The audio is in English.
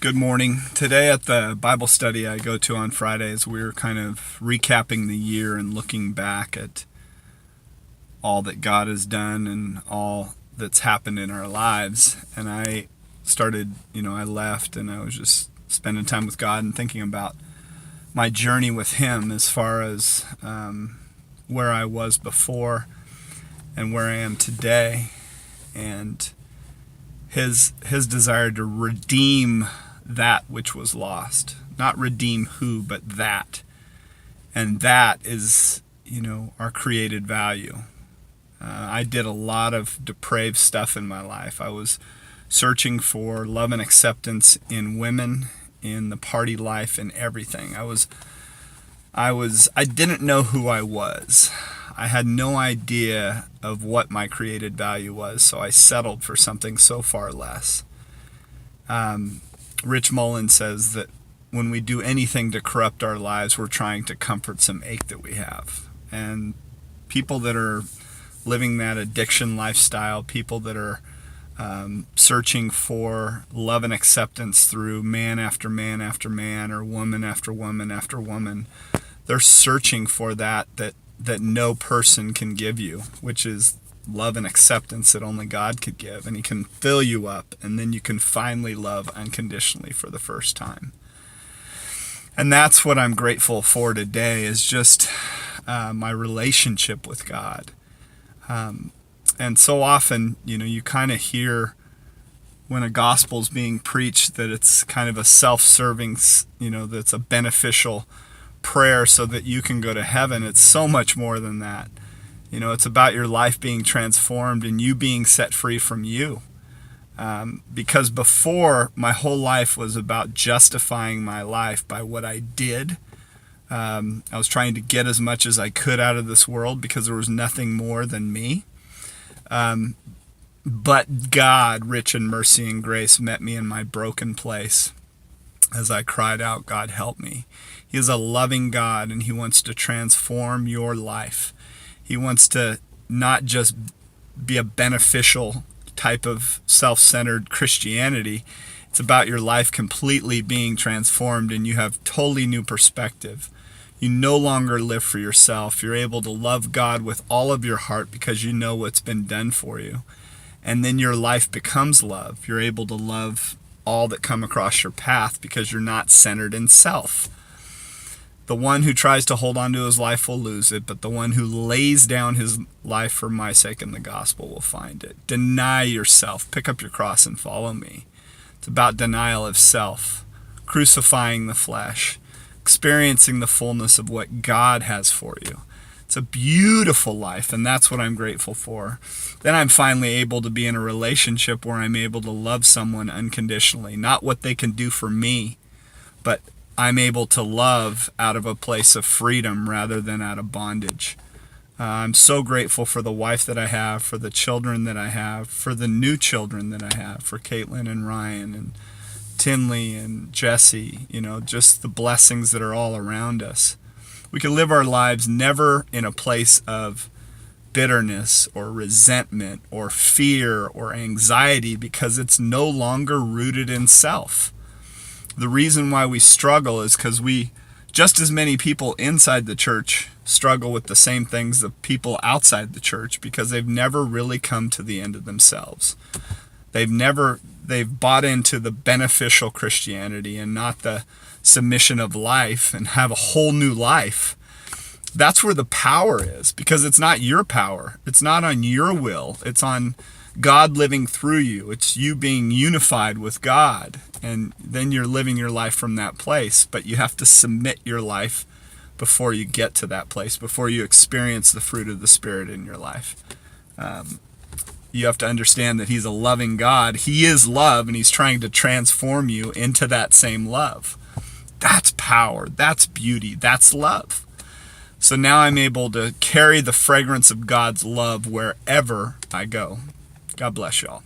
Good morning. Today at the Bible study I go to on Fridays, we're kind of recapping the year and looking back at all that God has done and all that's happened in our lives. And I left and I was just spending time with God and thinking about my journey with Him as far as where I was before and where I am today, and His desire to redeem that which was lost. Not redeem who, but that. And that is, our created value. I did a lot of depraved stuff in my life. I was searching for love and acceptance in women, in the party life, and everything. I didn't know who I was. I had no idea of what my created value was, so I settled for something so far less. Rich Mullins says that when we do anything to corrupt our lives, we're trying to comfort some ache that we have. And people that are living that addiction lifestyle, people that are searching for love and acceptance through man after man after man, or woman after woman after woman, they're searching for that no person can give you, which is love and acceptance that only God could give. And He can fill you up, and then you can finally love unconditionally for the first time. And that's what I'm grateful for today, is just my relationship with God. And so often, you kind of hear when a gospel's being preached that it's kind of a self-serving, that's a beneficial prayer so that you can go to heaven. It's so much more than that. It's about your life being transformed and you being set free from you. Because before, my whole life was about justifying my life by what I did. I was trying to get as much as I could out of this world because there was nothing more than me. But God, rich in mercy and grace, met me in my broken place as I cried out, "God, help me." He is a loving God, and He wants to transform your life. He wants to not just be a beneficial type of self-centered Christianity. It's about your life completely being transformed, and you have totally new perspective. You no longer live for yourself. You're able to love God with all of your heart because you know what's been done for you. And then your life becomes love. You're able to love all that come across your path because you're not centered in self. The one who tries to hold on to his life will lose it, but the one who lays down his life for my sake and the gospel will find it. Deny yourself. Pick up your cross and follow me. It's about denial of self, crucifying the flesh, experiencing the fullness of what God has for you. It's a beautiful life, and that's what I'm grateful for. Then I'm finally able to be in a relationship where I'm able to love someone unconditionally, not what they can do for me, but I'm able to love out of a place of freedom rather than out of bondage. I'm so grateful for the wife that I have, for the children that I have, for the new children that I have, for Caitlin and Ryan and Tinley and Jesse, just the blessings that are all around us. We can live our lives never in a place of bitterness or resentment or fear or anxiety because it's no longer rooted in self. The reason why we struggle is because just as many people inside the church struggle with the same things the people outside the church, because they've never really come to the end of themselves. They've bought into the beneficial Christianity and not the submission of life and have a whole new life. That's where the power is, because it's not your power. It's not on your will. It's on God living through you. It's you being unified with God, and then you're living your life from that place. But you have to submit your life before you get to that place, before you experience the fruit of the Spirit in your life. You have to understand that He's a loving God. He is love, and He's trying to transform you into that same love. That's power. That's beauty. That's love. So now I'm able to carry the fragrance of God's love wherever I go. God bless y'all.